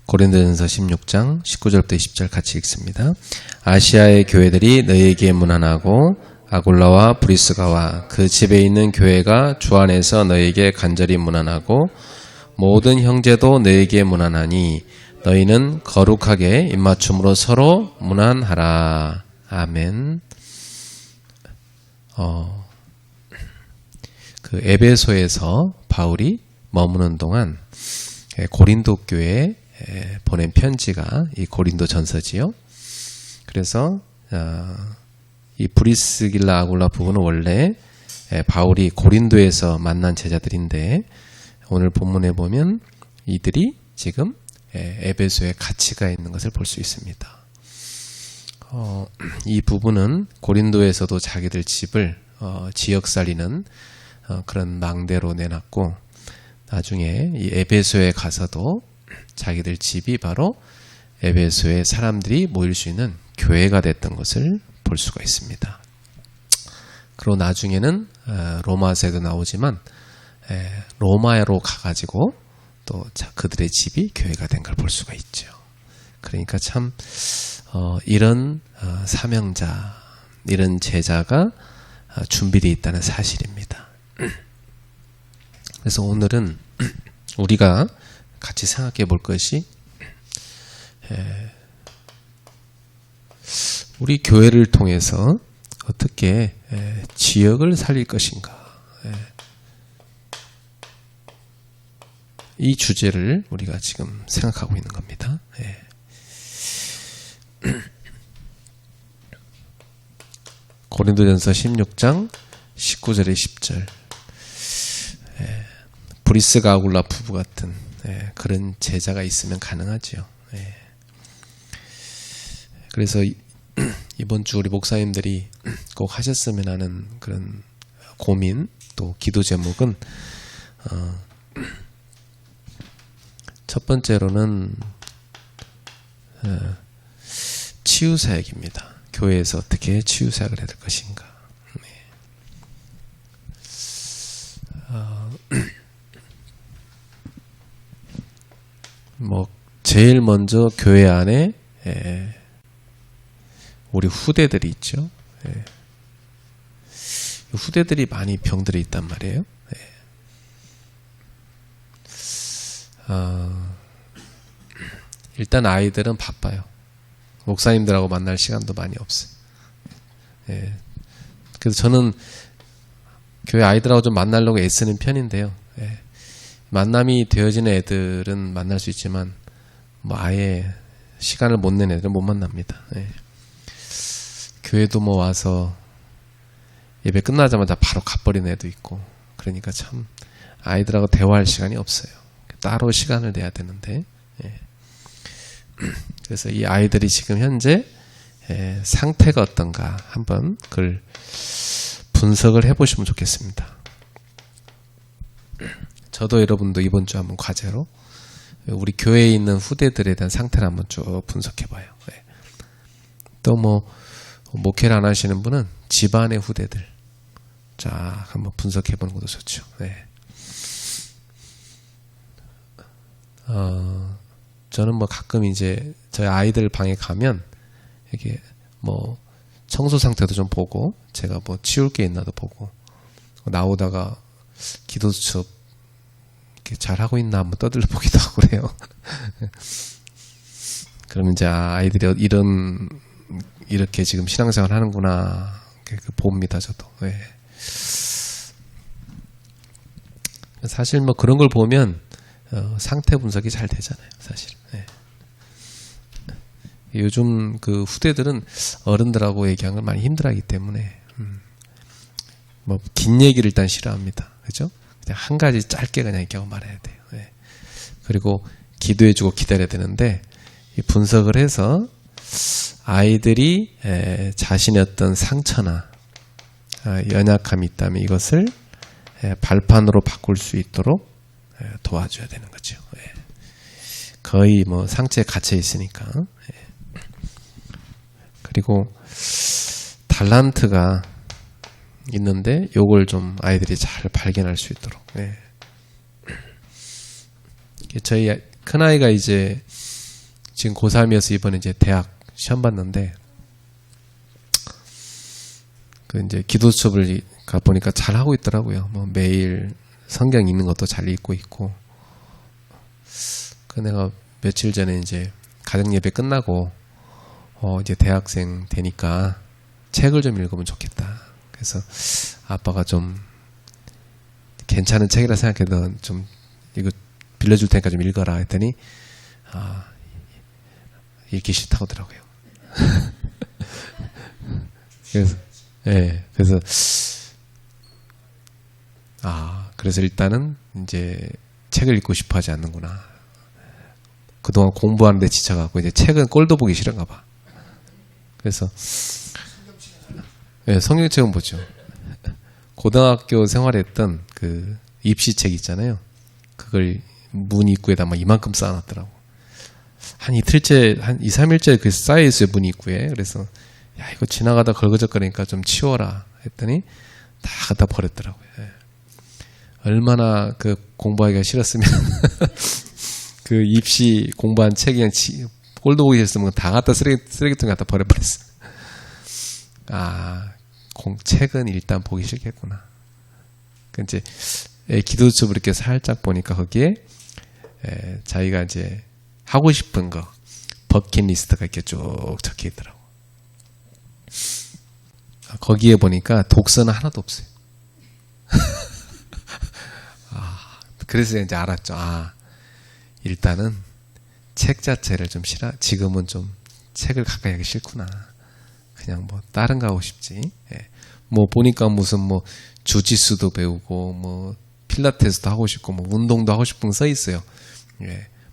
고린도전서 16장 19절부터 20절 같이 읽습니다. 아시아의 교회들이 너희에게 문안하고 아굴라와 브리스가와 그 집에 있는 교회가 주 안에서 너희에게 간절히 문안하고 모든 형제도 너희에게 문안하니 너희는 거룩하게 입맞춤으로 서로 문안하라. 아멘. 그 에베소에서 바울이 머무는 동안 고린도 교회에 보낸 편지가 이 고린도 전서지요. 그래서 이 브리스길라 아굴라 부부는 원래 바울이 고린도에서 만난 제자들인데 오늘 본문에 보면 이들이 지금 에베소에 같이 가 있는 것을 볼 수 있습니다. 이 부부는 고린도에서도 자기들 집을 지역 살리는 그런 망대로 내놨고 나중에 이 에베소에 가서도 자기들 집이 바로 에베소의 사람들이 모일 수 있는 교회가 됐던 것을 볼 수가 있습니다. 그리고 나중에는 로마서에도 나오지만 로마로 가가지고 또 그들의 집이 교회가 된 걸 볼 수가 있죠. 그러니까 참 이런 사명자, 이런 제자가 준비되어 있다는 사실입니다. 그래서 오늘은 우리가 같이 생각해 볼 것이 우리 교회를 통해서 어떻게 지역을 살릴 것인가, 이 주제를 우리가 지금 생각하고 있는 겁니다. 고린도전서 16장 19절에 10절 브리스가 아굴라 부부 같은 그런 제자가 있으면 가능하죠. 그래서 이번 주 우리 목사님들이 꼭 하셨으면 하는 그런 고민 또 기도 제목은 첫 번째로는 치유사역입니다. 교회에서 어떻게 치유사역을 해야 될 것인가. 제일 먼저 교회 안에 우리 후대들이 있죠. 후대들이 많이 병들어 있단 말이에요. 일단 아이들은 바빠요. 목사님들하고 만날 시간도 많이 없어요. 그래서 저는 교회 아이들하고 좀 만나려고 애쓰는 편인데요. 만남이 되어지는 애들은 만날 수 있지만 아예 시간을 못 내는 애들은 못 만납니다. 교회도 와서 예배 끝나자마자 바로 가버리는 애도 있고 그러니까 참 아이들하고 대화할 시간이 없어요. 따로 시간을 내야 되는데 그래서 이 아이들이 지금 현재 상태가 어떤가 한번 그걸 분석을 해보시면 좋겠습니다. 저도 여러분도 이번 주 한번 과제로 우리 교회에 있는 후대들에 대한 상태를 한번 쭉 분석해봐요. 또 목회를 안 하시는 분은 집안의 후대들 쫙 한번 분석해보는 것도 좋죠. 저는 가끔 이제 저희 아이들 방에 가면 이게 청소 상태도 좀 보고 제가 치울 게 있나도 보고 나오다가 기도 수업 잘 하고 있나 한번 떠들러 보기도 하고 그래요. 그러면 이제 아이들이 이렇게 지금 신앙생활 하는구나 봅니다. 저도. 사실 그런 걸 보면 상태 분석이 잘 되잖아요. 사실. 요즘 그 후대들은 어른들하고 얘기하는 걸 많이 힘들어하기 때문에 긴 얘기를 일단 싫어합니다. 그죠? 그냥 한 가지 짧게 그냥 얘기하고 말해야 돼요. 그리고 기도해주고 기다려야 되는데 이 분석을 해서 아이들이 자신의 어떤 상처나 연약함이 있다면 이것을 발판으로 바꿀 수 있도록 도와줘야 되는 거죠. 거의 상처에 갇혀 있으니까. 그리고 달란트가 있는데 요걸 좀 아이들이 잘 발견할 수 있도록. 저희 큰아이가 이제 지금 고3이어서 이번에 이제 대학 시험 봤는데, 그 이제 기도 수업을 가보니까 잘 하고 있더라고요. 뭐 매일 성경 읽는 것도 잘 읽고 있고. 그 내가 며칠 전에 이제 가정 예배 끝나고, 이제 대학생 되니까 책을 좀 읽으면 좋겠다. 그래서 아빠가 좀 괜찮은 책이라 생각해도 좀 이거 빌려줄 테니까 좀 읽어라 했더니, 읽기 싫다고 하더라고요. 그래서 일단은 이제 책을 읽고 싶어 하지 않는구나. 그동안 공부하는데 지쳐갖고 이제 책은 꼴도 보기 싫은가 봐. 그래서 성경책은 보죠. 고등학교 생활했던 그 입시책 있잖아요. 그걸 문 입구에다 막 이만큼 쌓아놨더라고. 한 이틀째, 한 2, 3일째 그 쌓여있어요, 문 입구에. 그래서 야, 이거 지나가다 걸거적거리니까 좀 치워라 했더니 다 갖다 버렸더라고요. 얼마나 그 공부하기가 싫었으면 그 입시 공부한 책 그냥 꼴도 보기 싫었으면 다 갖다 쓰레기통에 갖다 버려버렸어. 책은 일단 보기 싫겠구나. 이제 기도 수업을 이렇게 살짝 보니까 거기에 자기가 이제 하고 싶은 거 버킷리스트가 이렇게 쭉 적혀 있더라고. 거기에 보니까 독서는 하나도 없어요. 그래서 이제 알았죠. 일단은 책 자체를 좀 지금은 좀 책을 가까이 하기 싫구나. 그냥 뭐 다른 거 하고 싶지. 뭐 보니까 무슨 뭐 주짓수도 배우고 뭐 필라테스도 하고 싶고 뭐 운동도 하고 싶은 거 써 있어요.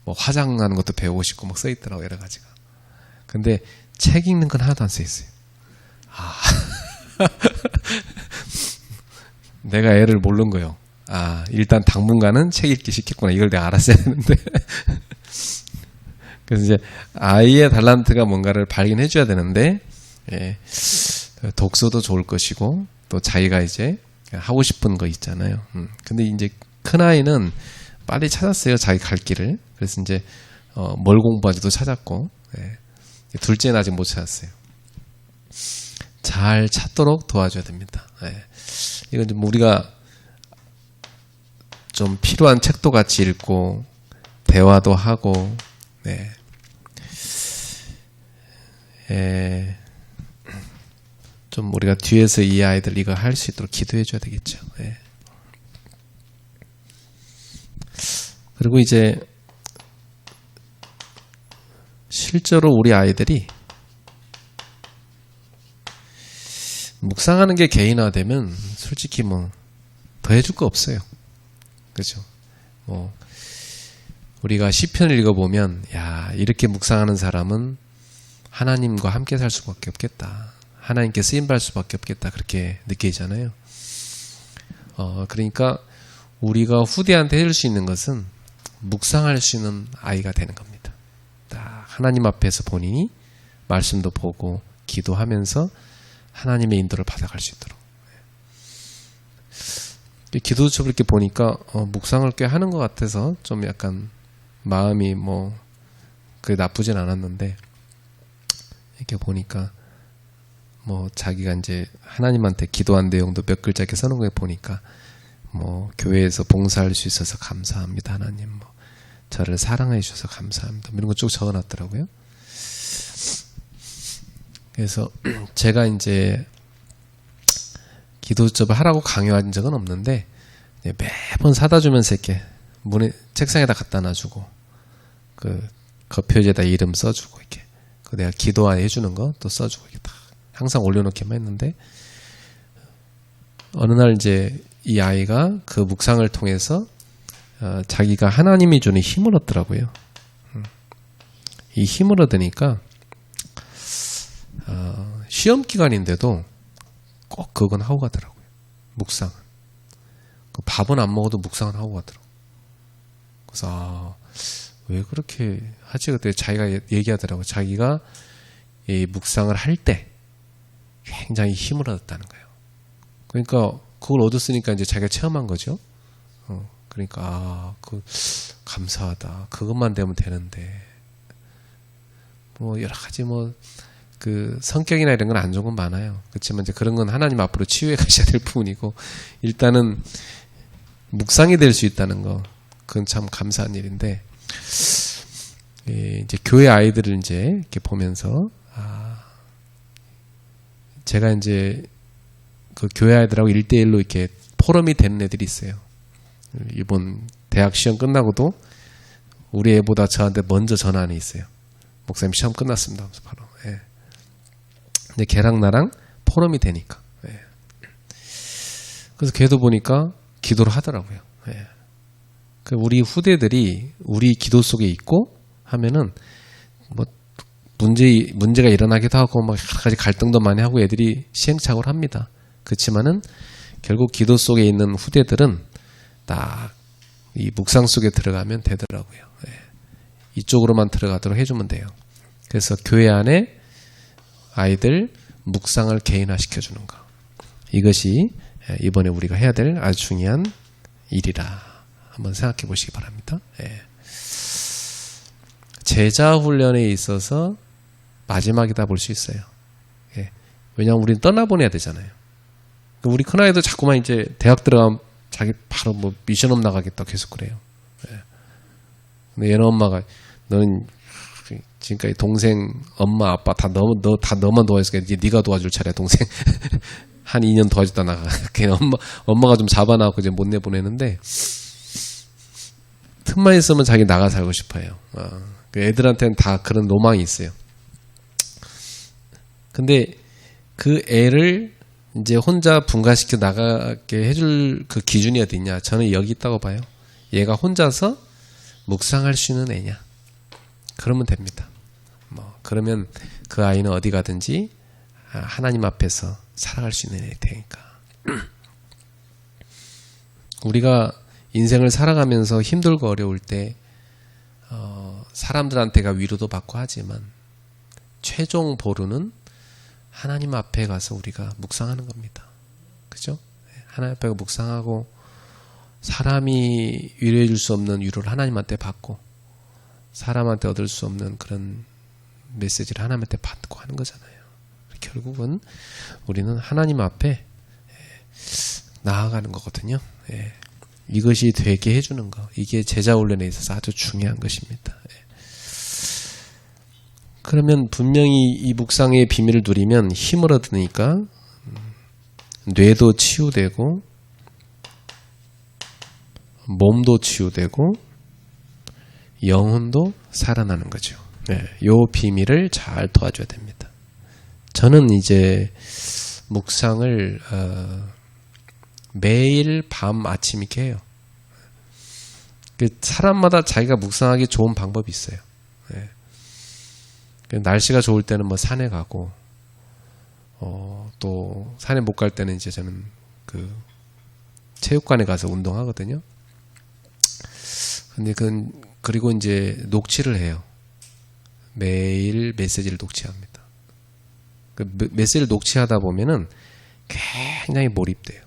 뭐 화장하는 것도 배우고 싶고 막 써 있더라고, 여러 가지가. 근데 책 읽는 건 하나도 안 써 있어요. 내가 애를 모르는 거예요. 일단 당분간은 책 읽기 싫겠구나. 이걸 내가 알았어야 했는데. 그래서 이제 아이의 달란트가 뭔가를 발견해 줘야 되는데, 독서도 좋을 것이고, 또 자기가 이제 하고 싶은 거 있잖아요. 근데 이제 큰 아이는 빨리 찾았어요. 자기 갈 길을. 그래서 이제, 뭘 공부하지도 찾았고, 둘째는 아직 못 찾았어요. 잘 찾도록 도와줘야 됩니다. 이건 좀 우리가 좀 필요한 책도 같이 읽고 대화도 하고, 좀 우리가 뒤에서 이 아이들 이거 할 수 있도록 기도해 줘야 되겠죠. 그리고 이제 실제로 우리 아이들이 묵상하는 게 개인화되면 솔직히 뭐 더 해줄 거 없어요. 그죠? 뭐 우리가 시편을 읽어보면 야, 이렇게 묵상하는 사람은 하나님과 함께 살 수밖에 없겠다. 하나님께 쓰임받을 수밖에 없겠다. 그렇게 느끼잖아요. 그러니까 우리가 후대한테 해줄 수 있는 것은 묵상할 수 있는 아이가 되는 겁니다. 딱 하나님 앞에서 본인이 말씀도 보고 기도하면서 하나님의 인도를 받아갈 수 있도록. 기도 수업을 이렇게 보니까 묵상을 꽤 하는 것 같아서 좀 약간 마음이 뭐 그게 나쁘진 않았는데, 이렇게 보니까 뭐 자기가 이제 하나님한테 기도한 내용도 몇 글자 이렇게 써놓은 거 보니까 뭐 교회에서 봉사할 수 있어서 감사합니다 하나님, 뭐 저를 사랑해 주셔서 감사합니다, 이런 거 쭉 적어놨더라고요. 그래서 제가 이제 기도 수업을 하라고 강요한 적은 없는데 매번 사다 주면서 이렇게 책상에다 갖다 놔주고 그 겉표지에다 이름 써주고 이렇게 그 내가 기도해 주는 거 또 써주고 이렇게 다 항상 올려놓기만 했는데, 어느 날 이제 이 아이가 그 묵상을 통해서 자기가 하나님이 주는 힘을 얻더라고요. 이 힘을 얻으니까 시험 기간인데도 꼭 그건 하고 가더라고요. 묵상은. 그 밥은 안 먹어도 묵상은 하고 가더라고요. 그래서 왜 그렇게 하지? 그때 자기가 얘기하더라고요. 자기가 이 묵상을 할 때 굉장히 힘을 얻었다는 거예요. 그러니까 그걸 얻었으니까 이제 자기가 체험한 거죠. 그러니까 감사하다. 그것만 되면 되는데 뭐 여러 가지 뭐 그 성격이나 이런 건 안 좋은 건 많아요. 그렇지만 이제 그런 건 하나님 앞으로 치유해 가셔야 될 부분이고, 일단은 묵상이 될 수 있다는 거, 그건 참 감사한 일인데, 이제 교회 아이들을 이제 이렇게 보면서, 제가 이제 그 교회 아이들하고 1대1로 이렇게 포럼이 되는 애들이 있어요. 이번 대학 시험 끝나고도 우리 애보다 저한테 먼저 전화는 있어요. 목사님 시험 끝났습니다. 하면서 바로. 예. 근데 걔랑 나랑 포럼이 되니까. 예. 그래서 걔도 보니까 기도를 하더라고요. 예. 우리 후대들이 우리 기도 속에 있고 하면은 뭐 문제가 일어나기도 하고 막 여러 가지 갈등도 많이 하고 애들이 시행착오를 합니다. 그렇지만은 결국 기도 속에 있는 후대들은 딱 이 묵상 속에 들어가면 되더라고요. 예. 이쪽으로만 들어가도록 해주면 돼요. 그래서 교회 안에 아이들 묵상을 개인화 시켜주는 거, 이것이 이번에 우리가 해야 될 아주 중요한 일이라 한번 생각해 보시기 바랍니다. 예. 제자 훈련에 있어서 마지막이다 볼 수 있어요. 예. 왜냐하면 우리는 떠나보내야 되잖아요. 우리 큰아이도 자꾸만 이제 대학 들어가면 자기 바로 뭐 미션업 나가겠다 계속 그래요. 예. 근데 얘는 엄마가, 너는 지금까지 동생, 엄마, 아빠 다 너만 도와줬으니까 네가 도와줄 차례야 동생. 한 2년 도와줬다 나가. 걔는 엄마가 좀 잡아놔갖고 이제 못 내보내는데, 틈만 있으면 자기 나가 살고 싶어요. 애들한테는 다 그런 로망이 있어요. 근데 그 애를 이제 혼자 분가시켜 나가게 해줄 그 기준이 어디 있냐? 저는 여기 있다고 봐요. 얘가 혼자서 묵상할 수 있는 애냐? 그러면 됩니다. 그러면 그 아이는 어디 가든지 하나님 앞에서 살아갈 수 있는 애가 되니까. 우리가 인생을 살아가면서 힘들고 어려울 때 사람들한테가 위로도 받고 하지만 최종 보루는 하나님 앞에 가서 우리가 묵상하는 겁니다. 그죠? 하나님 앞에 묵상하고 사람이 위로해 줄 수 없는 위로를 하나님한테 받고 사람한테 얻을 수 없는 그런 메시지를 하나님한테 받고 하는 거잖아요. 결국은 우리는 하나님 앞에 나아가는 거거든요. 이것이 되게 해주는 거, 이게 제자 훈련에 있어서 아주 중요한 것입니다. 그러면 분명히 이 묵상의 비밀을 누리면 힘을 얻으니까 뇌도 치유되고 몸도 치유되고 영혼도 살아나는 거죠. 요 비밀을 잘 도와줘야 됩니다. 저는 이제 묵상을 매일 밤 아침 이렇게 해요. 사람마다 자기가 묵상하기 좋은 방법이 있어요. 날씨가 좋을 때는 뭐 산에 가고, 또 산에 못 갈 때는 이제 저는 그 체육관에 가서 운동하거든요. 근데 그리고 이제 녹취를 해요. 매일 메시지를 녹취합니다. 그 메시지를 녹취하다 보면은 굉장히 몰입돼요.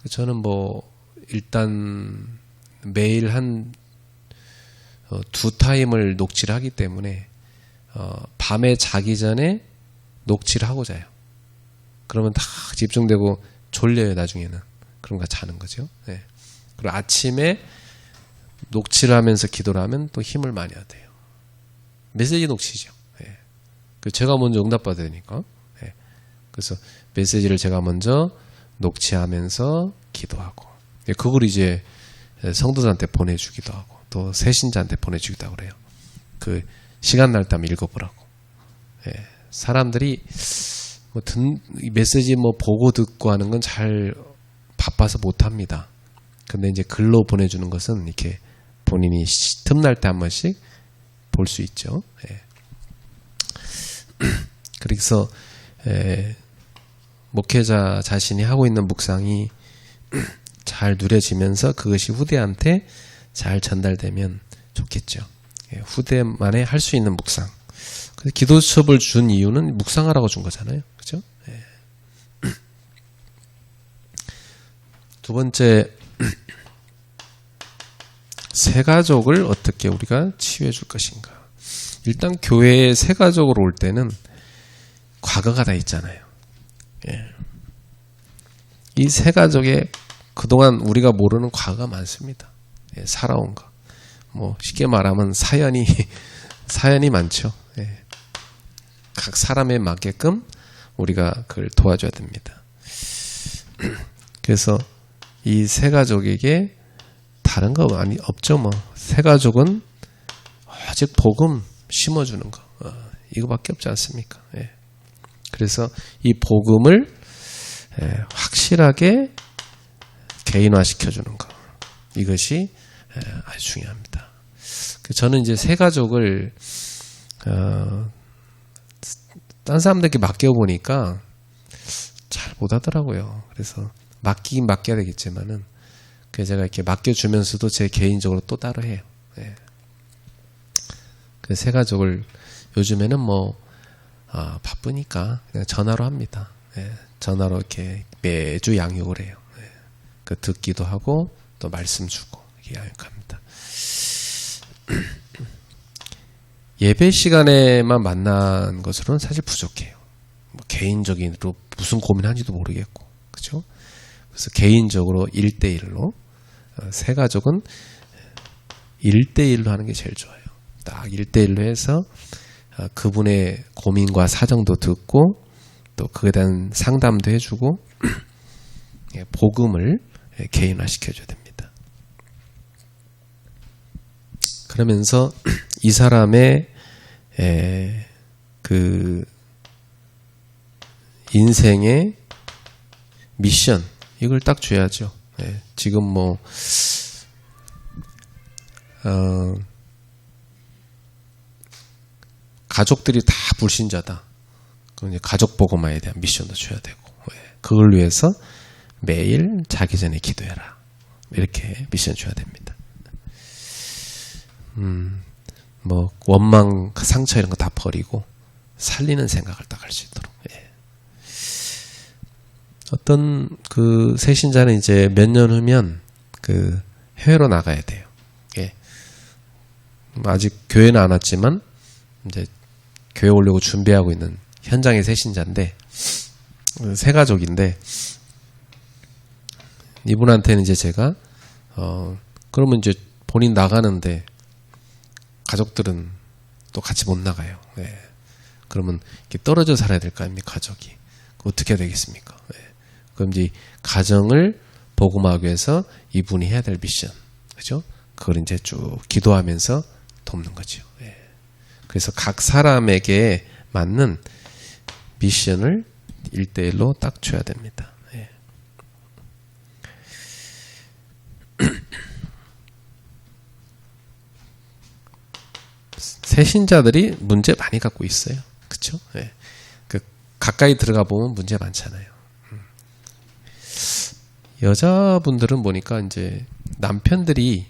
저는 뭐 일단 매일 한 2타임을 녹취를 하기 때문에 밤에 자기 전에 녹취를 하고 자요. 그러면 다 집중되고 졸려요. 나중에는. 그런 거 자는 거죠. 그리고 아침에 녹취를 하면서 기도를 하면 또 힘을 많이 얻어요. 메시지 녹취죠. 제가 먼저 응답받아야 되니까. 그래서 메시지를 제가 먼저 녹취하면서 기도하고, 그걸 이제 성도들한테 보내주기도 하고 또 새신자한테 보내주기도 하고 그래요. 그 시간 날 때 한번 읽어보라고. 사람들이 뭐 메시지 뭐 보고 듣고 하는 건 잘 바빠서 못합니다. 근데 이제 글로 보내주는 것은 이렇게 본인이 틈날 때 한 번씩 볼 수 있죠. 그래서 목회자 자신이 하고 있는 묵상이 잘 누려지면서 그것이 후대한테 잘 전달되면 좋겠죠. 후대만에 할 수 있는 묵상. 기도 수업을 준 이유는 묵상하라고 준 거잖아요. 그죠? 두 번째, 새 가족을 어떻게 우리가 치유해 줄 것인가. 일단 교회에 새 가족으로 올 때는 과거가 다 있잖아요. 예. 이 새 가족에 그동안 우리가 모르는 과거가 많습니다. 예, 살아온 거. 뭐 쉽게 말하면 사연이 많죠. 예. 각 사람에 맞게끔 우리가 그걸 도와줘야 됩니다. 그래서 이 새 가족에게 다른 거 많이 없죠. 뭐 새 가족은 오직 복음 심어주는 거 이거밖에 없지 않습니까? 예. 그래서 이 복음을 확실하게 개인화 시켜주는 거 이것이 아주 중요합니다. 저는 이제 새 가족을 딴 사람들에게 맡겨보니까 잘 못하더라고요. 그래서 맡기긴 맡겨야 되겠지만은 제가 이렇게 맡겨주면서도 제 개인적으로 또 따로 해요. 예. 그 새 가족을 요즘에는 뭐 바쁘니까 그냥 전화로 합니다. 예. 전화로 이렇게 매주 양육을 해요. 예. 그 듣기도 하고 또 말씀 주고 이렇게 양육합니다. 예배 시간에만 만난 것으로는 사실 부족해요. 뭐 개인적으로 무슨 고민하는지도 모르겠고, 그렇죠? 그래서 개인적으로 1대1로 새 가족은 1대1로 하는 게 제일 좋아요. 딱 1대1로 해서 그분의 고민과 사정도 듣고 또 그에 대한 상담도 해주고 복음을 개인화시켜줘야 됩니다. 그러면서 이 사람의 그 인생의 미션 이걸 딱 줘야죠. 지금 뭐 가족들이 다 불신자다. 그럼 이제 가족 복음화에 대한 미션도 줘야 되고, 그걸 위해서 매일 자기 전에 기도해라. 이렇게 미션 줘야 됩니다. 뭐 원망, 상처 이런 거 다 버리고 살리는 생각을 딱 할 수 있도록. 어떤 그 새신자는 이제 몇 년 후면 그 해외로 나가야 돼요. 예. 아직 교회는 안 왔지만 이제 교회 오려고 준비하고 있는 현장의 새신자인데 새 가족인데 이분한테는 이제 제가 그러면 이제 본인 나가는데 가족들은 또 같이 못 나가요. 예. 그러면 이렇게 떨어져 살아야 될 거 아닙니까, 가족이. 어떻게 해야 되겠습니까? 예. 그럼 이제 가정을 복음하기 위해서 이분이 해야 될 미션, 그죠? 그걸 이제 쭉 기도하면서 돕는 거죠. 예. 그래서 각 사람에게 맞는 미션을 1대1로 딱 줘야 됩니다. 예. 새신자들이 문제 많이 갖고 있어요. 그렇죠? 예. 그 가까이 들어가 보면 문제 많잖아요. 여자분들은 보니까 이제 남편들이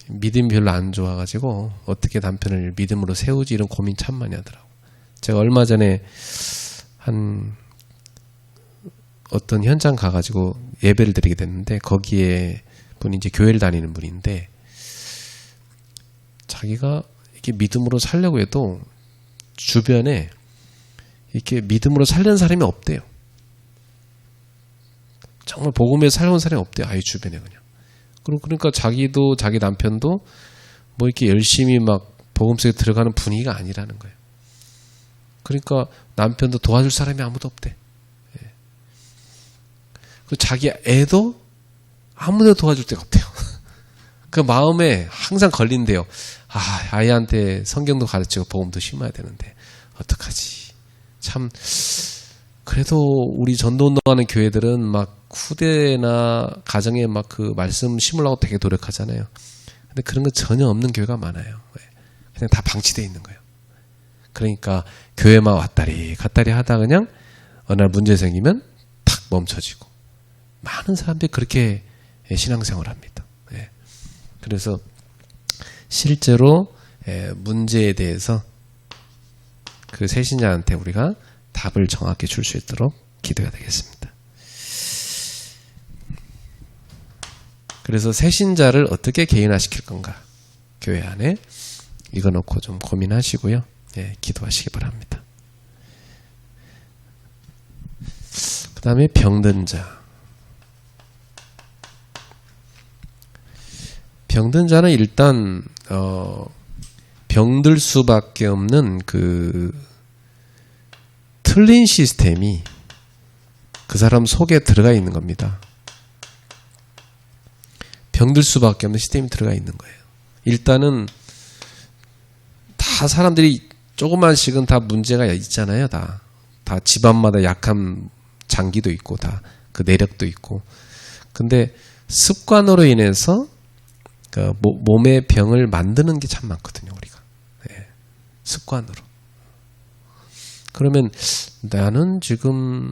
믿음이 별로 안 좋아가지고 어떻게 남편을 믿음으로 세우지 이런 고민 참 많이 하더라고. 제가 얼마 전에 한 어떤 현장 가가지고 예배를 드리게 됐는데 거기에 분이 이제 교회를 다니는 분인데 자기가 이렇게 믿음으로 살려고 해도 주변에 이렇게 믿음으로 살려는 사람이 없대요. 정말 복음에 살아온 사람이 없대요. 아예 주변에 그냥. 그러니까 자기도 자기 남편도 뭐 이렇게 열심히 막 복음 속에 들어가는 분위기가 아니라는 거예요. 그러니까 남편도 도와줄 사람이 아무도 없대. 예. 그 자기 애도 아무도 도와줄 데가 없대요. 그 마음에 항상 걸린대요. 아이한테 성경도 가르치고 복음도 심어야 되는데 어떡하지? 참 그래도 우리 전도운동하는 교회들은 막 후대나 가정에 막 그 말씀 심으려고 되게 노력하잖아요. 근데 그런 거 전혀 없는 교회가 많아요. 그냥 다 방치되어 있는 거예요. 그러니까 교회만 왔다리 갔다리 하다 그냥 어느 날 문제 생기면 탁 멈춰지고 많은 사람들이 그렇게 신앙생활을 합니다. 그래서 실제로 문제에 대해서 그 새신자한테 우리가 답을 정확히 줄 수 있도록 기도해야 되겠습니다. 그래서 새신자를 어떻게 개인화시킬 건가? 교회 안에. 이거 놓고 좀 고민하시고요. 예, 기도하시기 바랍니다. 그 다음에 병든 자. 병든 자는 일단 병들 수밖에 없는 그 틀린 시스템이 그 사람 속에 들어가 있는 겁니다. 병들 수밖에 없는 시스템이 들어가 있는 거예요. 일단은 다 사람들이 조그만씩은 다 문제가 있잖아요. 다 집안마다 약한 장기도 있고 다 그 내력도 있고. 근데 습관으로 인해서 그 몸의 병을 만드는 게 참 많거든요. 우리가. 네. 습관으로. 그러면 나는 지금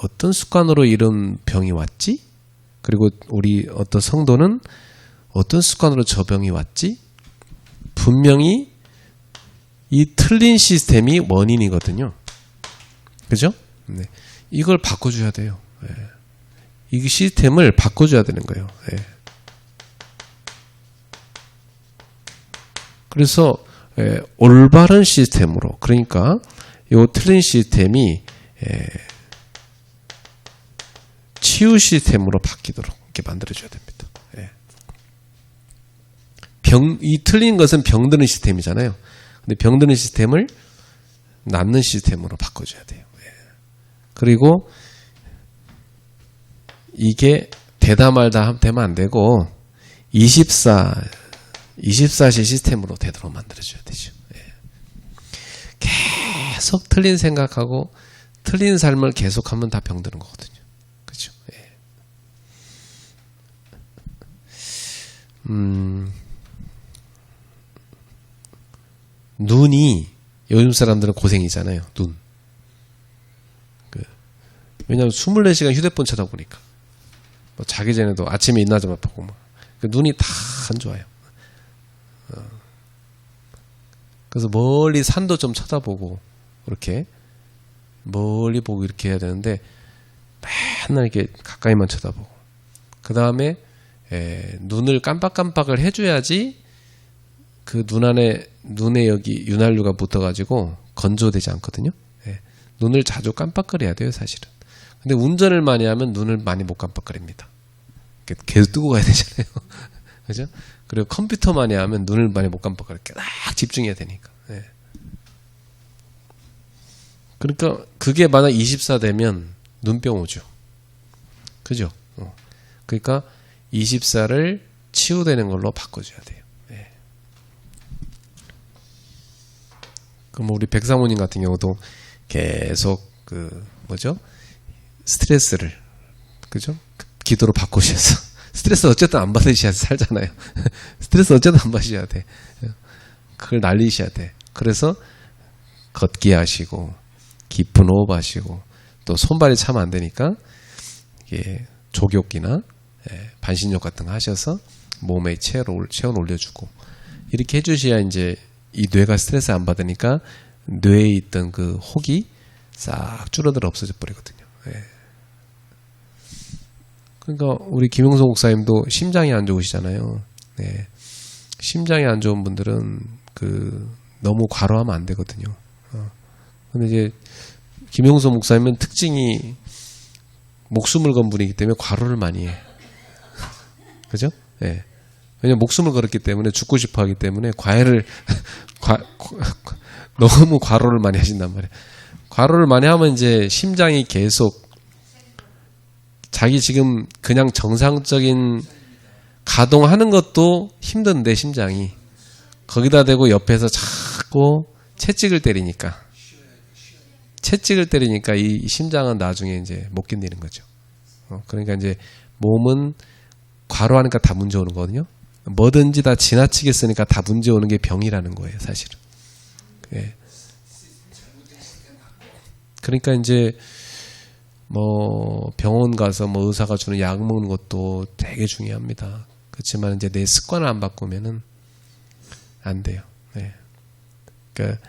어떤 습관으로 이런 병이 왔지? 그리고 우리 어떤 성도는 어떤 습관으로 저 병이 왔지? 분명히 이 틀린 시스템이 원인이거든요. 그죠? 네. 이걸 바꿔줘야 돼요. 네. 이 시스템을 바꿔줘야 되는 거예요. 네. 그래서 올바른 시스템으로, 그러니까 이 틀린 시스템이 치유 시스템으로 바뀌도록 이렇게 만들어줘야 됩니다. 예. 이 틀린 것은 병드는 시스템이잖아요. 근데 병드는 시스템을 낫는 시스템으로 바꿔줘야 돼요. 예. 그리고 이게 되다 말다 되면 안 되고 24시 시스템으로 되도록 만들어줘야 되죠. 예. 계속 틀린 생각하고 틀린 삶을 계속하면 다 병드는 거거든요. 그렇죠? 예. 눈이 요즘 사람들은 고생이잖아요. 눈. 왜냐하면 24시간 휴대폰 쳐다보니까 뭐 자기 전에도 아침에 일어나자마자 보고 막 눈이 다 안 좋아요. 그래서 멀리 산도 좀 쳐다보고 이렇게 멀리 보고 이렇게 해야 되는데 맨날 이렇게 가까이만 쳐다보고 그 다음에 눈을 깜빡깜빡을 해줘야지 그 눈에 여기 윤활유가 붙어가지고 건조되지 않거든요. 예. 눈을 자주 깜빡거려야 돼요, 사실은. 근데 운전을 많이 하면 눈을 많이 못 깜빡거립니다. 계속 뜨고 가야 되잖아요. 그죠? 그리고 컴퓨터 많이 하면 눈을 많이 못 깜빡거려. 딱 집중해야 되니까. 예. 그러니까 그게 만약 24 되면 눈병 오죠. 그죠? 그러니까 24를 치유되는 걸로 바꿔줘야 돼요. 예. 그럼 우리 백사모님 같은 경우도 계속 스트레스를 그죠? 기도로 바꾸셔서 스트레스 어쨌든 안 받으셔야 살잖아요. 스트레스 어쨌든 안 받으셔야 돼. 그걸 날리셔야 돼. 그래서 걷기 하시고 깊은 호흡 하시고 또 손발이 차면 안 되니까 이게 족욕기나 반신욕 같은 거 하셔서 몸에 체온 올려주고 이렇게 해주셔야 이제 이 뇌가 스트레스 안 받으니까 뇌에 있던 그 혹이 싹 줄어들어 없어져 버리거든요. 그러니까 우리 김용석 목사님도 심장이 안 좋으시잖아요. 네. 심장이 안 좋은 분들은 너무 과로하면 안 되거든요. 근데 이제 김용석 목사님은 특징이 목숨을 건 분이기 때문에 과로를 많이 해. 그죠? 네. 왜냐면 목숨을 걸었기 때문에 죽고 싶어 하기 때문에 너무 과로를 많이 하신단 말이에요. 과로를 많이 하면 이제 심장이 계속 자기 지금 그냥 정상적인 가동하는 것도 힘든데 심장이 거기다 대고 옆에서 자꾸 채찍을 때리니까 이 심장은 나중에 이제 못 견디는 거죠. 그러니까 이제 몸은 과로하니까 다 문제 오는 거거든요. 뭐든지 다 지나치게 쓰니까 다 문제 오는 게 병이라는 거예요, 사실은. 예. 그러니까 이제 병원 가서 의사가 주는 약 먹는 것도 되게 중요합니다. 그렇지만 이제 내 습관을 안 바꾸면은 안 돼요. 네. 그러니까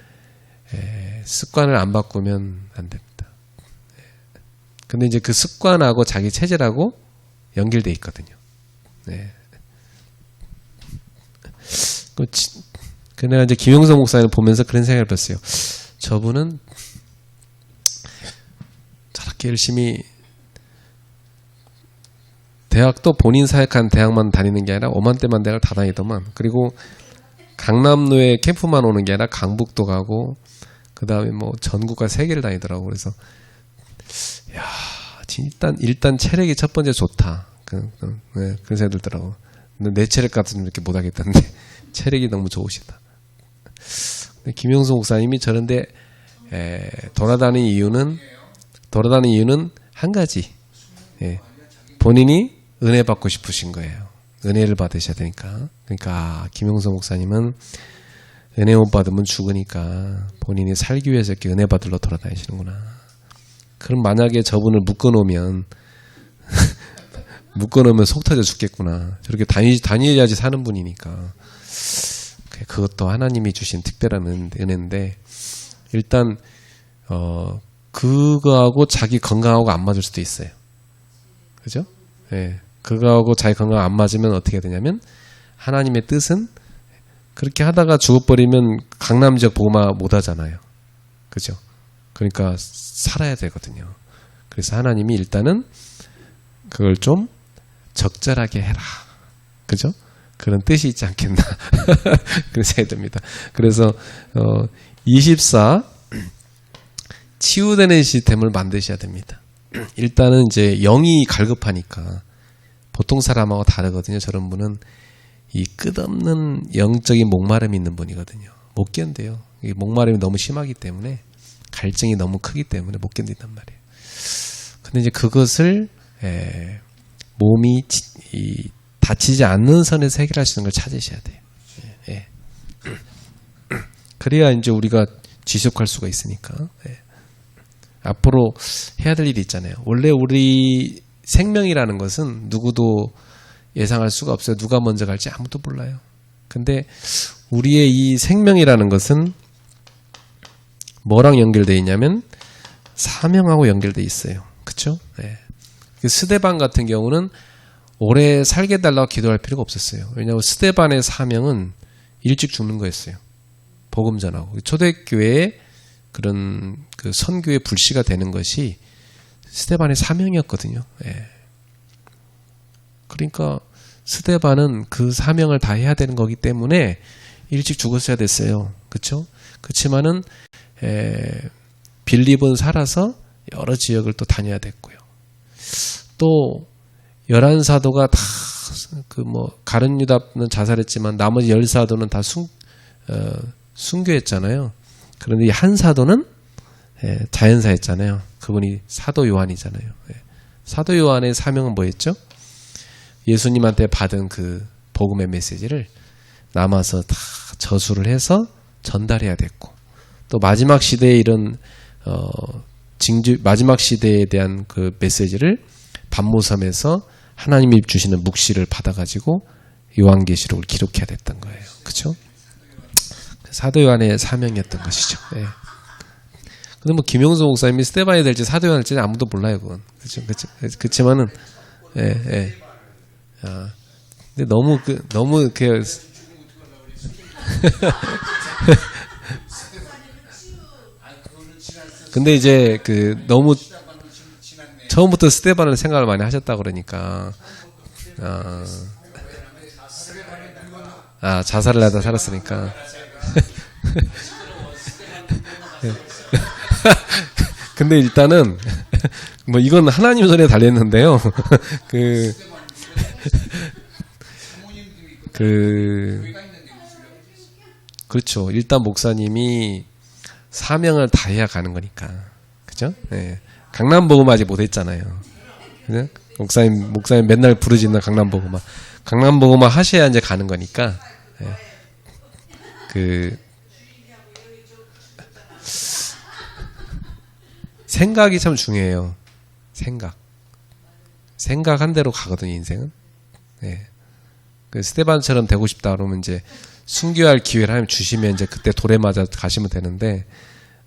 습관을 안 바꾸면 안 됩니다. 근데 이제 그 습관하고 자기 체질하고 연결돼 있거든요. 네. 그 내가 이제 김영석 목사님 보면서 그런 생각을 했어요. 저분은 저렇게 열심히 대학도 본인 사역한 대학만 다니는 게 아니라 오만대만 대학을 다 다니더만. 그리고 강남로에 캠프만 오는 게 아니라 강북도 가고 그 다음에 뭐 전국과 세계를 다니더라고. 그래서 야, 일단 체력이 첫 번째 좋다. 그런 생각이 들더라고. 근데 내 체력 같으면 이렇게 못하겠다는데 체력이 너무 좋으시다. 김용수 목사님이 저런데 돌아다니는 이유는 한 가지. 본인이 은혜 받고 싶으신 거예요. 은혜를 받으셔야 되니까. 그러니까 김용수 목사님은 은혜 못 받으면 죽으니까 본인이 살기 위해서 이렇게 은혜 받으러 돌아다니시는구나. 그럼 만약에 저분을 묶어놓으면 속 터져 죽겠구나. 저렇게 다녀야지 사는 분이니까. 그것도 하나님이 주신 특별한 은혜인데 일단 그거하고 자기 건강하고 안 맞을 수도 있어요. 그죠? 예. 그거하고 자기 건강 안 맞으면 어떻게 되냐면 하나님의 뜻은 그렇게 하다가 죽어버리면 강남 지역 복음화 못 하잖아요. 그죠? 그러니까 살아야 되거든요. 그래서 하나님이 일단은 그걸 좀 적절하게 해라. 그죠? 그런 뜻이 있지 않겠나. 그런 생각이 듭니다. 그래서 24 치유되는 시스템을 만드셔야 됩니다. 일단은 이제 영이 갈급하니까 보통 사람하고 다르거든요. 저런 분은 이 끝없는 영적인 목마름이 있는 분이거든요. 못 견뎌요. 이 목마름이 너무 심하기 때문에 갈증이 너무 크기 때문에 못 견딘단 말이에요. 근데 이제 그것을 몸이 다치지 않는 선에서 해결할 수 있는 걸 찾으셔야 돼요. 예. 그래야 이제 우리가 지속할 수가 있으니까. 예. 앞으로 해야 될 일이 있잖아요. 원래 우리 생명이라는 것은 누구도 예상할 수가 없어요. 누가 먼저 갈지 아무도 몰라요. 근데 우리의 이 생명이라는 것은 뭐랑 연결되어 있냐면 사명하고 연결되어 있어요. 그렇죠? 네. 스데반 같은 경우는 오래 살게 달라고 기도할 필요가 없었어요. 왜냐하면 스데반의 사명은 일찍 죽는 거였어요. 복음 전하고. 초대교회의 그런 그 선교의 불씨가 되는 것이 스데반의 사명이었거든요. 예. 그러니까 스데반은 그 사명을 다 해야 되는 거기 때문에 일찍 죽었어야 됐어요. 그렇죠? 그렇지만은 빌립은 살아서 여러 지역을 또 다녀야 됐고요. 또 11사도가 다 그 뭐 가룟 유다는 자살했지만 나머지 10사도는 다 순교했잖아요. 그런데 이 한 사도는 자연사였잖아요. 그분이 사도 요한이잖아요. 사도 요한의 사명은 뭐였죠? 예수님한테 받은 그 복음의 메시지를 남아서 다 저수를 해서 전달해야 됐고, 또 마지막 시대에 이런 마지막 시대에 대한 그 메시지를 반모섬에서 하나님이 주시는 묵시를 받아가지고 요한계시록을 기록해야 됐던 거예요. 그렇죠? 사도 요한의 사명이었던 것이죠. 예. 근데 뭐 김용수 목사님이 스데반이 될지 사도 요한이 될지 아무도 몰라요, 그건. 그렇죠? 그렇지만은 예. 아, 근데 너무 이렇게 근데 이제 너무 처음부터 스데반을 생각을 많이 하셨다 그러니까 자살을 하다 살았으니까 근데 일단은 뭐 이건 하나님 손에 달렸는데요. 그렇죠. 일단 목사님이 사명을 다해야 가는 거니까. 그죠? 네. 강남복음 아직 못했잖아요. 그죠? 목사님 맨날 부르짖는 강남복음화. 강남복음화 하셔야 이제 가는 거니까. 네. 생각이 참 중요해요. 생각한 대로 가거든요, 인생은. 네. 스데반처럼 되고 싶다 그러면 이제 순교할 기회를 하나님 주시면 이제 그때 돌에 맞아 가시면 되는데,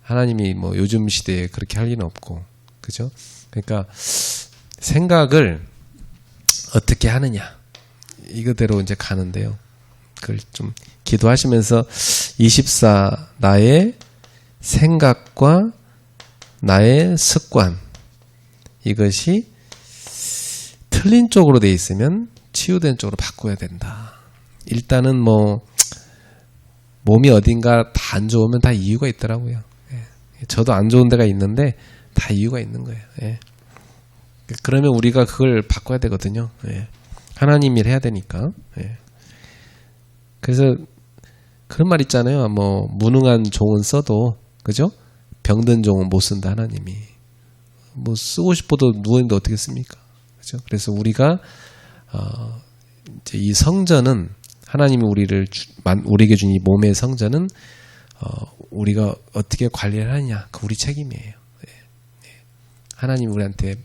하나님이 뭐 요즘 시대에 그렇게 할 리는 없고, 그죠? 그러니까 생각을 어떻게 하느냐, 이거대로 이제 가는데요. 그걸 좀 기도하시면서 24 나의 생각과 나의 습관 이것이 틀린 쪽으로 돼 있으면 치유된 쪽으로 바꿔야 된다. 일단은 뭐 몸이 어딘가 다 안 좋으면 다 이유가 있더라고요. 예. 저도 안 좋은 데가 있는데 다 이유가 있는 거예요. 예. 그러면 우리가 그걸 바꿔야 되거든요. 예. 하나님 일 해야 되니까. 예. 그래서 그런 말 있잖아요. 뭐 무능한 종은 써도 그죠? 병든 종은 못 쓴다 하나님이. 뭐 쓰고 싶어도 누워있는데 어떻게 씁니까? 그죠? 그래서 우리가 이제 이 성전은 하나님이 우리에게 준 이 몸의 성전은 우리가 어떻게 관리를 하느냐 그 우리 책임이에요. 예. 하나님 우리한테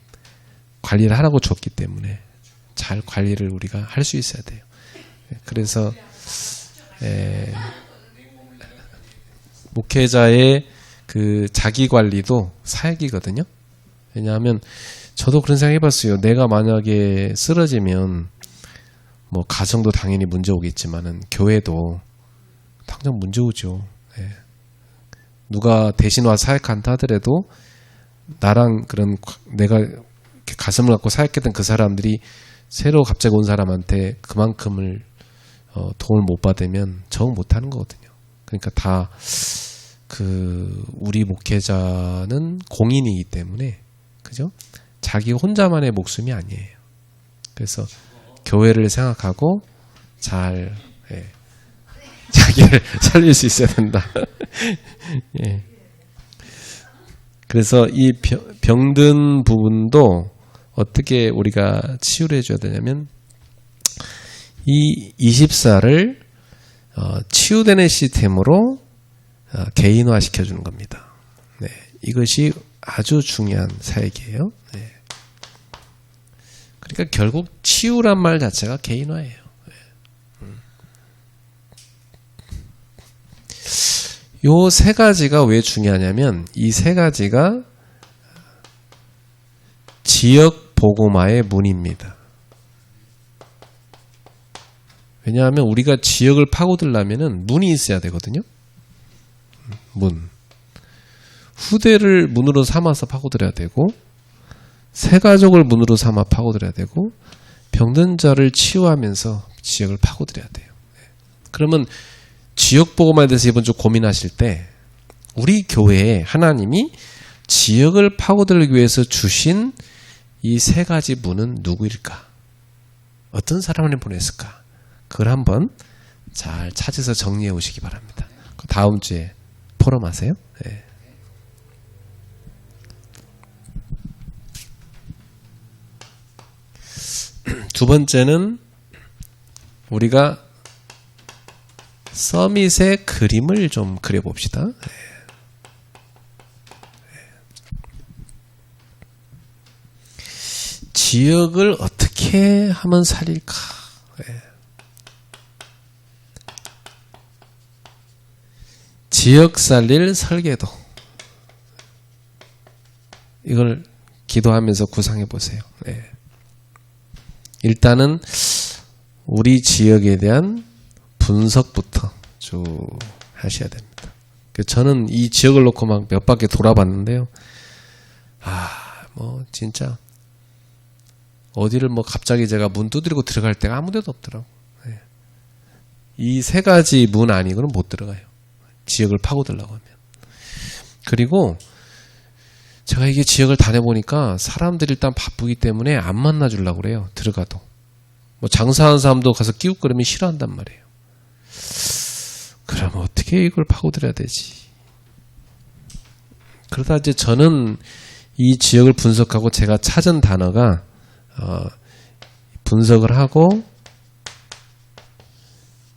관리를 하라고 줬기 때문에 잘 관리를 우리가 할 수 있어야 돼요. 그래서 목회자의 그 자기 관리도 사역이거든요. 왜냐하면 저도 그런 생각 해봤어요. 내가 만약에 쓰러지면 뭐 가정도 당연히 문제 오겠지만은 교회도 당장 문제 오죠. 예. 누가 대신 와 사역한다 하더라도 나랑 그런 내가 가슴을 갖고 사역했던 그 사람들이 새로 갑자기 온 사람한테 그만큼을 도움을 못 받으면 적응 못 하는 거거든요. 그러니까 다 우리 목회자는 공인이기 때문에 그죠? 자기 혼자만의 목숨이 아니에요. 그래서 교회를 생각하고 잘 자기를 살릴 수 있어야 된다. 예. 그래서 이 병든 부분도 어떻게 우리가 치유를 해줘야 되냐면 이 24를 치유되는 시스템으로 개인화 시켜주는 겁니다. 네, 이것이 아주 중요한 사역이에요. 네. 그러니까 결국 치유란 말 자체가 개인화예요. 요 세 가지가 왜 중요하냐면 이 세 가지가 지역 복음화의 문입니다. 왜냐하면 우리가 지역을 파고들려면은 문이 있어야 되거든요. 문. 후대를 문으로 삼아서 파고들어야 되고 새 가족을 문으로 삼아 파고들어야 되고 병든 자를 치유하면서 지역을 파고들어야 돼요. 그러면 지역 복음화에 대해서 이번 주 고민하실 때 우리 교회에 하나님이 지역을 파고들기 위해서 주신 이 세 가지 문은 누구일까? 어떤 사람을 보냈을까? 그걸 한번 잘 찾아서 정리해 오시기 바랍니다. 다음 주에 포럼 하세요. 네. 두 번째는 우리가 서밋의 그림을 좀 그려봅시다. 지역을 어떻게 하면 살릴까? 지역 살릴 설계도. 이걸 기도하면서 구상해 보세요. 일단은 우리 지역에 대한 분석부터 쭉 하셔야 됩니다. 저는 이 지역을 놓고 막 몇 바퀴 돌아봤는데요. 뭐 진짜 어디를 뭐 갑자기 제가 문 두드리고 들어갈 데가 아무 데도 없더라고. 이 세 가지 문 아니고는 못 들어가요. 지역을 파고들려고 하면. 그리고 제가 이게 지역을 다녀보니까 사람들이 일단 바쁘기 때문에 안 만나주려고 그래요. 들어가도. 뭐 장사하는 사람도 가서 끼웃거리면 싫어한단 말이에요. 그럼 어떻게 이걸 파고들어야 되지? 그러다 이제 저는 이 지역을 분석하고 제가 찾은 단어가 분석을 하고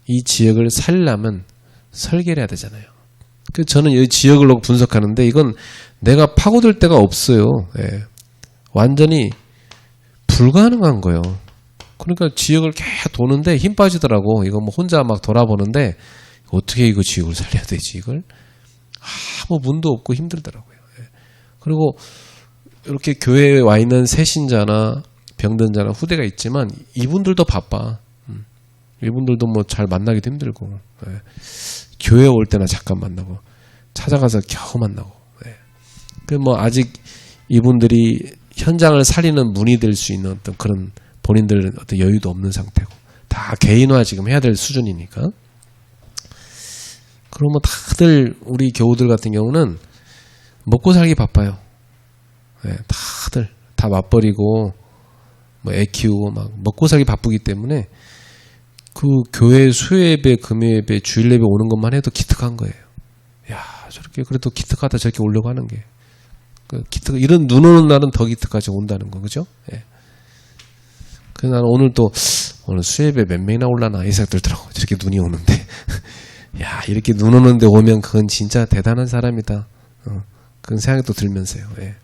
이 지역을 살려면 설계를 해야 되잖아요. 그래서 저는 이 지역을 놓고 분석하는데 이건 내가 파고들 데가 없어요. 완전히 불가능한 거예요. 그러니까 지역을 계속 도는데 힘 빠지더라고. 이거 뭐 혼자 막 돌아보는데 어떻게 이거 지역을 살려야 되지 이걸? 아무 문도 없고 힘들더라고요. 그리고 이렇게 교회에 와 있는 새신자나 병든 자나 후대가 있지만 이분들도 바빠. 이분들도 뭐 잘 만나기도 힘들고, 예. 교회 올 때나 잠깐 만나고, 찾아가서 겨우 만나고, 예. 그 뭐 아직 이분들이 현장을 살리는 문이 될 수 있는 어떤 그런 본인들 어떤 여유도 없는 상태고, 다 개인화 지금 해야 될 수준이니까. 그러면 다들 우리 교우들 같은 경우는 먹고 살기 바빠요. 예, 다들 다 맞벌이고 뭐 애 키우고 막 먹고 살기 바쁘기 때문에 그 교회 수요예배, 금요예배, 주일예배 오는 것만 해도 기특한 거예요. 야, 저렇게 그래도 기특하다 저렇게 오려고 하는 게. 그 기특, 이런 눈 오는 날은 더 기특하지 온다는 거, 그죠? 예. 그래서 나는 오늘 수예배 몇 명이나 올라나 이 생각 들더라고. 저렇게 눈이 오는데. 야, 이렇게 눈 오는데 오면 그건 진짜 대단한 사람이다. 그런 생각이 또 들면서요. 예.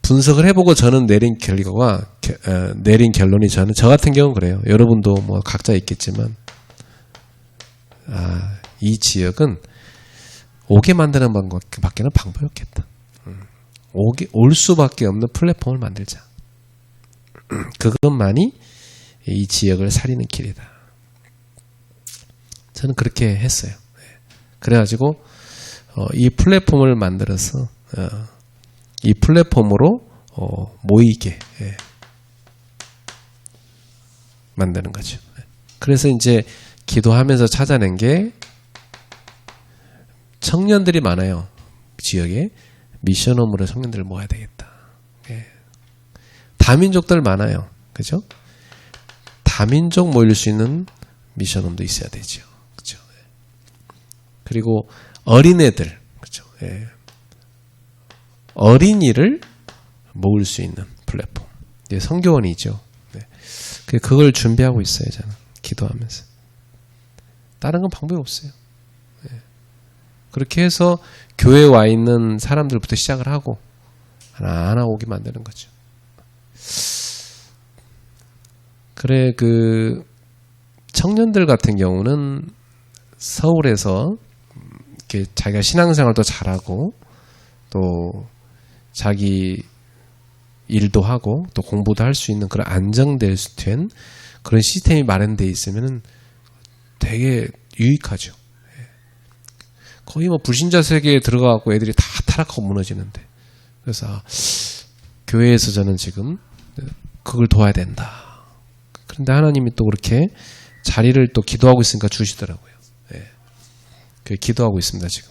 분석을 해보고 저는 내린 결론이 저 같은 경우는 그래요. 여러분도 뭐 각자 있겠지만, 이 지역은 오게 만드는 방법밖에는 방법이 없겠다. 올 수밖에 없는 플랫폼을 만들자. 그것만이 이 지역을 살리는 길이다. 저는 그렇게 했어요. 그래가지고 이 플랫폼을 만들어서 이 플랫폼으로 모이게 만드는 거죠. 그래서 이제 기도하면서 찾아낸 게 청년들이 많아요. 지역에 미션홈으로 청년들을 모아야 되겠다. 다민족들 많아요. 그죠? 다민족 모일 수 있는 미션홈도 있어야 되죠. 그죠? 그리고 어린애들, 그죠? 어린이를 모을 수 있는 플랫폼. 성교원이죠. 그걸 준비하고 있어요. 저는 기도하면서. 다른 건 방법이 없어요. 그렇게 해서 교회에 와 있는 사람들부터 시작을 하고 하나하나 오게 만드는 거죠. 그래, 그 청년들 같은 경우는 서울에서 이렇게 자기가 신앙생활도 잘하고 또 자기 일도 하고 또 공부도 할 수 있는 그런 안정된 그런 시스템이 마련되어 있으면 되게 유익하죠. 거의 뭐 불신자 세계에 들어가고 애들이 다 타락하고 무너지는데, 그래서 교회에서 저는 지금 그걸 도와야 된다. 그런데 하나님이 또 그렇게 자리를 또 기도하고 있으니까 주시더라고요. 그 기도하고 있습니다 지금.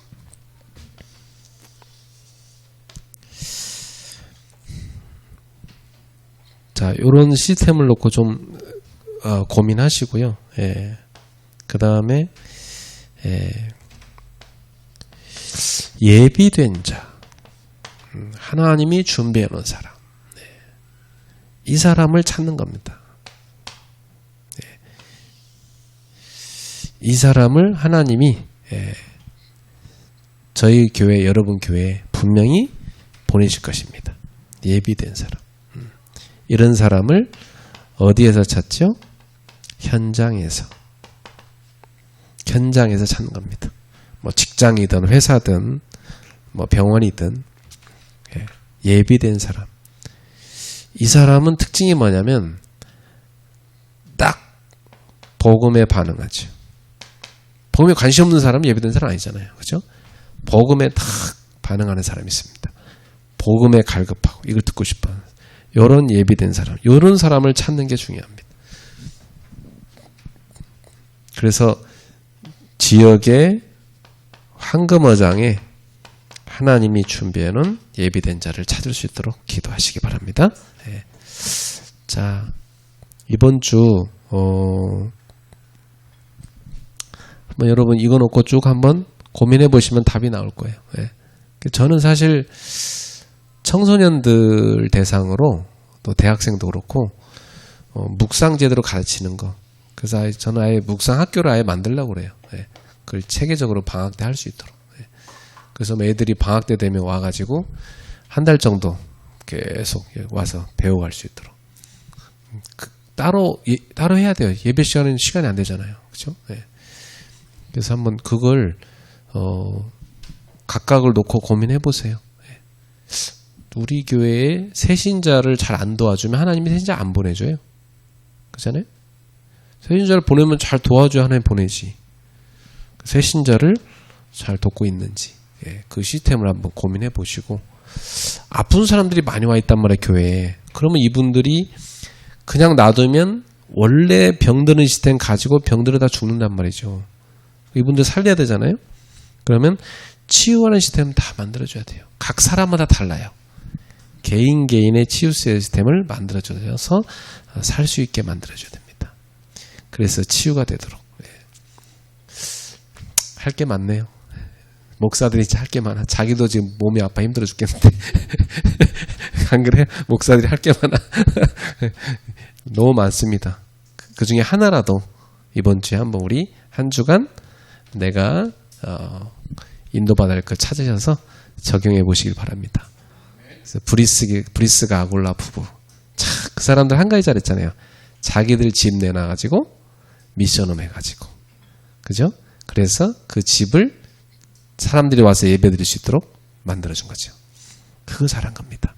자, 요런 시스템을 놓고 좀 고민하시고요. 그 다음에 예비된 자, 하나님이 준비해 놓은 사람, 이 사람을 찾는 겁니다. 이 사람을 하나님이 저희 교회, 여러분 교회에 분명히 보내실 것입니다. 예비된 사람. 이런 사람을 어디에서 찾죠? 현장에서 찾는 겁니다. 뭐 직장이든 회사든 뭐 병원이든 예비된 사람. 이 사람은 특징이 뭐냐면 딱 복음에 반응하죠. 복음에 관심 없는 사람은 예비된 사람 아니잖아요. 그렇죠? 복음에 딱 반응하는 사람이 있습니다. 복음에 갈급하고 이걸 듣고 싶어하는 이런 예비된 사람, 이런 사람을 찾는 게 중요합니다. 그래서 지역의 황금어장에 하나님이 준비해놓은 예비된 자를 찾을 수 있도록 기도하시기 바랍니다. 자, 이번 주 한번 여러분 이거 놓고 쭉 한번 고민해 보시면 답이 나올 거예요. 저는 사실 청소년들 대상으로 또 대학생도 그렇고 묵상 제대로 가르치는 거. 그래서 저는 아예 묵상 학교를 아예 만들려고 그래요. 그걸 체계적으로 방학 때 할 수 있도록. 그래서 애들이 방학 때 되면 와가지고 한 달 정도 계속 와서 배워갈 수 있도록. 따로 해야 돼요. 예배 시간에는 시간이 안 되잖아요. 그렇죠? 그래서 한번 그걸 각각을 놓고 고민해 보세요. 우리 교회에 새신자를 잘 안 도와주면 하나님이 새신자 안 보내줘요. 그렇잖아요? 새신자를 보내면 잘 도와줘야 하나님 보내지. 새신자를 잘 돕고 있는지, 그 시스템을 한번 고민해 보시고, 아픈 사람들이 많이 와 있단 말이에요, 교회에. 그러면 이분들이 그냥 놔두면 원래 병드는 시스템 가지고 병들어다 죽는단 말이죠. 이분들 살려야 되잖아요. 그러면 치유하는 시스템 다 만들어줘야 돼요. 각 사람마다 달라요. 개인의 치유 시스템을 만들어줘서 살 수 있게 만들어줘야 됩니다. 그래서 치유가 되도록. 할 게 많네요. 목사들이 할 게 많아. 자기도 지금 몸이 아파 힘들어 죽겠는데. 안 그래요? 목사들이 할 게 많아. 너무 많습니다. 그 중에 하나라도 이번 주에 한번 우리 한 주간 내가 인도받아야 할 걸 찾으셔서 적용해 보시길 바랍니다. 그래서 브리스가 아굴라 부부. 참, 그 사람들 한 가지 잘했잖아요. 자기들 집 내놔가지고 미션홈 해가지고. 그죠? 그래서 그 집을 사람들이 와서 예배 드릴 수 있도록 만들어준 거죠. 그거 잘한 겁니다.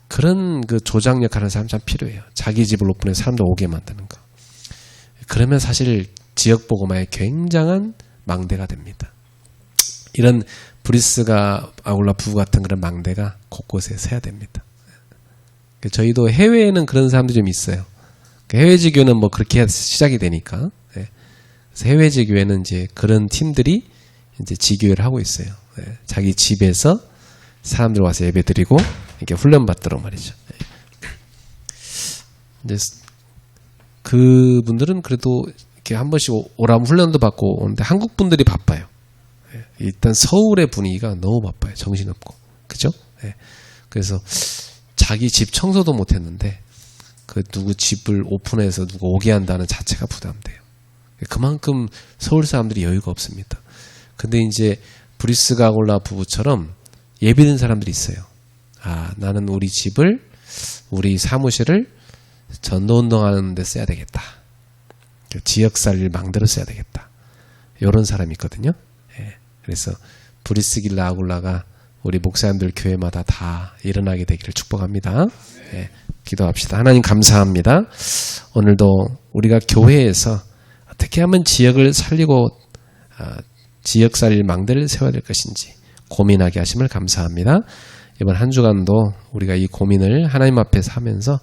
그런 그 조장력 하는 사람 참 필요해요. 자기 집을 오픈해서 사람들 오게 만드는 거. 그러면 사실 지역 복음화에 굉장한 망대가 됩니다. 이런 브리스가 아울라 부부 같은 그런 망대가 곳곳에 서야 됩니다. 저희도 해외에는 그런 사람들이 좀 있어요. 해외 지교는 뭐 그렇게 시작이 되니까. 그래서 해외 지교에는 이제 그런 팀들이 이제 지교회를 하고 있어요. 자기 집에서 사람들 와서 예배 드리고 이렇게 훈련 받도록 말이죠. 근데 그분들은 그래도 이렇게 한 번씩 오라면 훈련도 받고 오는데 한국 분들이 바빠요. 일단 서울의 분위기가 너무 바빠요. 정신없고. 그죠? 그래서 자기 집 청소도 못 했는데 그 누구 집을 오픈해서 누구 오게 한다는 자체가 부담돼요. 그만큼 서울 사람들이 여유가 없습니다. 근데 이제 브리스가 아굴라 부부처럼 예비된 사람들이 있어요. 아, 나는 우리 집을, 우리 사무실을 전도운동하는 데 써야 되겠다. 지역살리를 망대로 써야 되겠다. 이런 사람이 있거든요. 그래서 브리스길라 아굴라가 우리 목사님들 교회마다 다 일어나게 되기를 축복합니다. 기도합시다. 하나님 감사합니다. 오늘도 우리가 교회에서 어떻게 하면 지역을 살리고 지역 살릴 망대를 세워야 될 것인지 고민하게 하심을 감사합니다. 이번 한 주간도 우리가 이 고민을 하나님 앞에서 하면서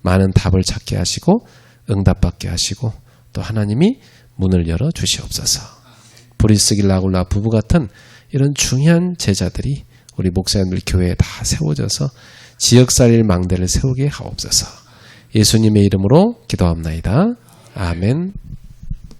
많은 답을 찾게 하시고 응답받게 하시고 또 하나님이 문을 열어 주시옵소서. 브리스길라 아굴라 부부 같은 이런 중요한 제자들이 우리 목사님들 교회에 다 세워져서 지역 살릴 망대를 세우게 하옵소서. 예수님의 이름으로 기도합나이다. 아멘.